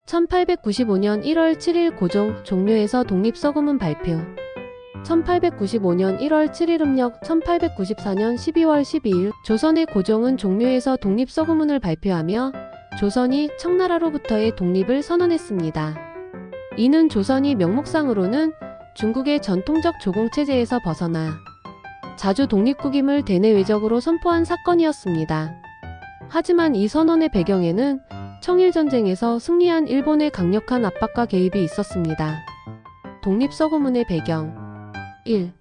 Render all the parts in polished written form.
1895년 1월 7일 고종 종묘에서 독립서구문 발표. 1895년 1월 7일 음력 1894년 12월 12일 조선의 고종은 종묘에서 독립서구문을 발표하며 조선이 청나라로부터의 독립을 선언했습니다. 이는 조선이 명목상으로는 중국의 전통적 조공체제에서 벗어나 자주 독립국임을 대내외적으로 선포한 사건이었습니다. 하지만 이 선언의 배경에는 청일전쟁에서 승리한 일본의 강력한 압박과 개입이 있었습니다. 독립서구문의 배경 1.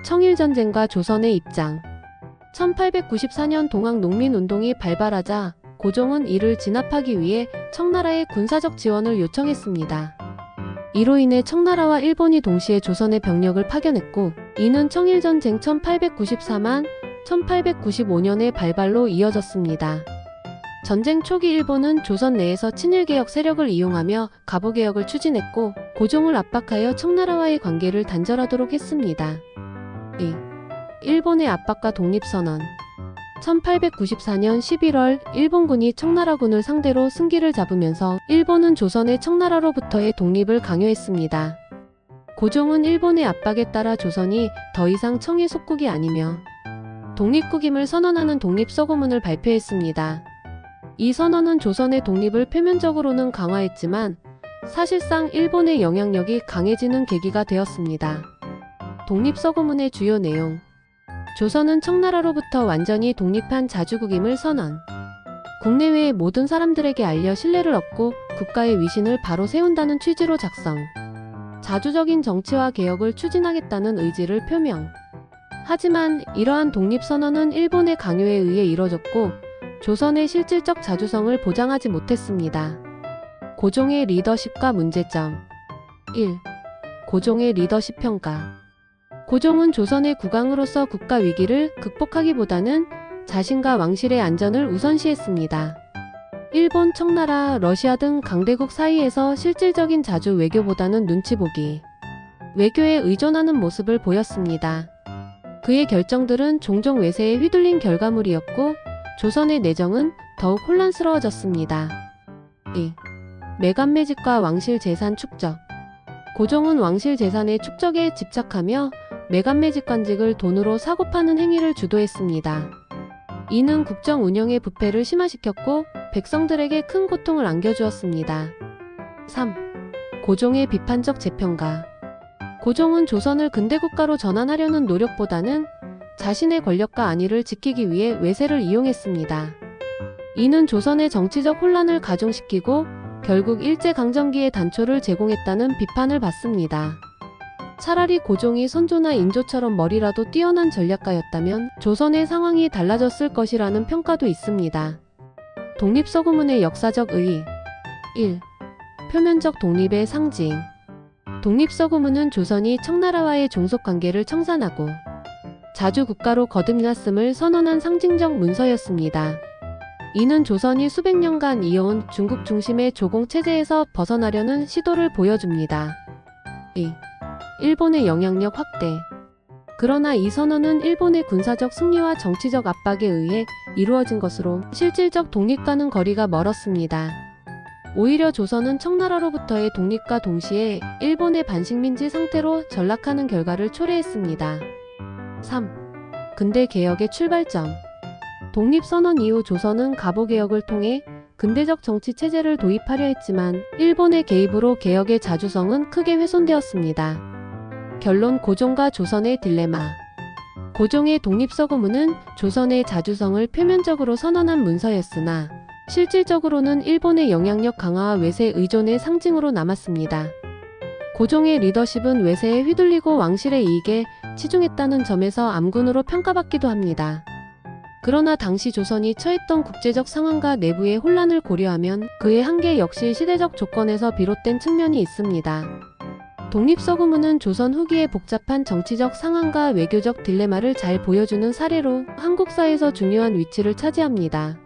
청일전쟁과 조선의 입장 1894년 동학농민운동이 발발하자 고종은 이를 진압하기 위해 청나라의 군사적 지원을 요청했습니다. 이로 인해 청나라와 일본이 동시에 조선의 병력을 파견했고 이는 청일전쟁 1894만 1895년의 발발로 이어졌습니다. 전쟁 초기 일본은 조선 내에서 친일개혁 세력을 이용하며 갑오개혁을 추진했고 고종을 압박하여 청나라와의 관계를 단절하도록 했습니다. 2. 일본의 압박과 독립선언 1894년 11월 일본군이 청나라군을 상대로 승기를 잡으면서 일본은 조선의 청나라로부터의 독립을 강요했습니다. 고종은 일본의 압박에 따라 조선이 더 이상 청의 속국이 아니며 독립국임을 선언하는 독립서구문을 발표했습니다. 이 선언은 조선의 독립을 표면적으로는 강화했지만 사실상 일본의 영향력이 강해지는 계기가 되었습니다. 독립서구문의 주요 내용 조선은 청나라로부터 완전히 독립한 자주국임을 선언. 국내외의 모든 사람들에게 알려 신뢰를 얻고 국가의 위신을 바로 세운다는 취지로 작성. 자주적인 정치와 개혁을 추진하겠다는 의지를 표명. 하지만 이러한 독립선언은 일본의 강요에 의해 이뤄졌고 조선의 실질적 자주성을 보장하지 못했습니다. 고종의 리더십과 문제점 1. 고종의 리더십 평가 고종은 조선의 국왕으로서 국가 위기를 극복하기보다는 자신과 왕실의 안전을 우선시했습니다. 일본, 청나라, 러시아 등 강대국 사이에서 실질적인 자주 외교보다는 눈치 보기, 외교에 의존하는 모습을 보였습니다. 그의 결정들은 종종 외세에 휘둘린 결과물이었고 조선의 내정은 더욱 혼란스러워졌습니다. 2. 매간매직과 왕실 재산 축적 고종은 왕실 재산의 축적에 집착하며 매간매직 관직을 돈으로 사고 파는 행위를 주도했습니다. 이는 국정 운영의 부패를 심화시켰고 백성들에게 큰 고통을 안겨주었습니다. 3. 고종의 비판적 재평가 고종은 조선을 근대국가로 전환하려는 노력보다는 자신의 권력과 안위를 지키기 위해 외세를 이용했습니다. 이는 조선의 정치적 혼란을 가중시키고 결국 일제강점기의 단초를 제공했다는 비판을 받습니다. 차라리 고종이 선조나 인조처럼 머리라도 뛰어난 전략가였다면 조선의 상황이 달라졌을 것이라는 평가도 있습니다. 독립서구문의 역사적 의의 1. 표면적 독립의 상징 독립서구문은 조선이 청나라와의 종속관계를 청산하고 자주국가로 거듭났음을 선언한 상징적 문서였습니다. 이는 조선이 수백 년간 이어온 중국 중심의 조공체제에서 벗어나려는 시도를 보여줍니다. 2. 일본의 영향력 확대 그러나 이 선언은 일본의 군사적 승리와 정치적 압박에 의해 이루어진 것으로 실질적 독립과는 거리가 멀었습니다. 오히려 조선은 청나라로부터의 독립과 동시에 일본의 반식민지 상태로 전락하는 결과를 초래했습니다. 3. 근대개혁의 출발점 독립선언 이후 조선은 갑오개혁을 통해 근대적 정치체제를 도입하려 했지만 일본의 개입으로 개혁의 자주성은 크게 훼손되었습니다. 결론 고종과 조선의 딜레마 고종의 독립서구문은 조선의 자주성을 표면적으로 선언한 문서였으나 실질적으로는 일본의 영향력 강화와 외세 의존의 상징으로 남았습니다. 고종의 리더십은 외세에 휘둘리고 왕실의 이익에 치중했다는 점에서 암군으로 평가받기도 합니다. 그러나 당시 조선이 처했던 국제적 상황과 내부의 혼란을 고려하면 그의 한계 역시 시대적 조건에서 비롯된 측면이 있습니다. 독립서구문은 조선 후기의 복잡한 정치적 상황과 외교적 딜레마를 잘 보여주는 사례로 한국사에서 중요한 위치를 차지합니다.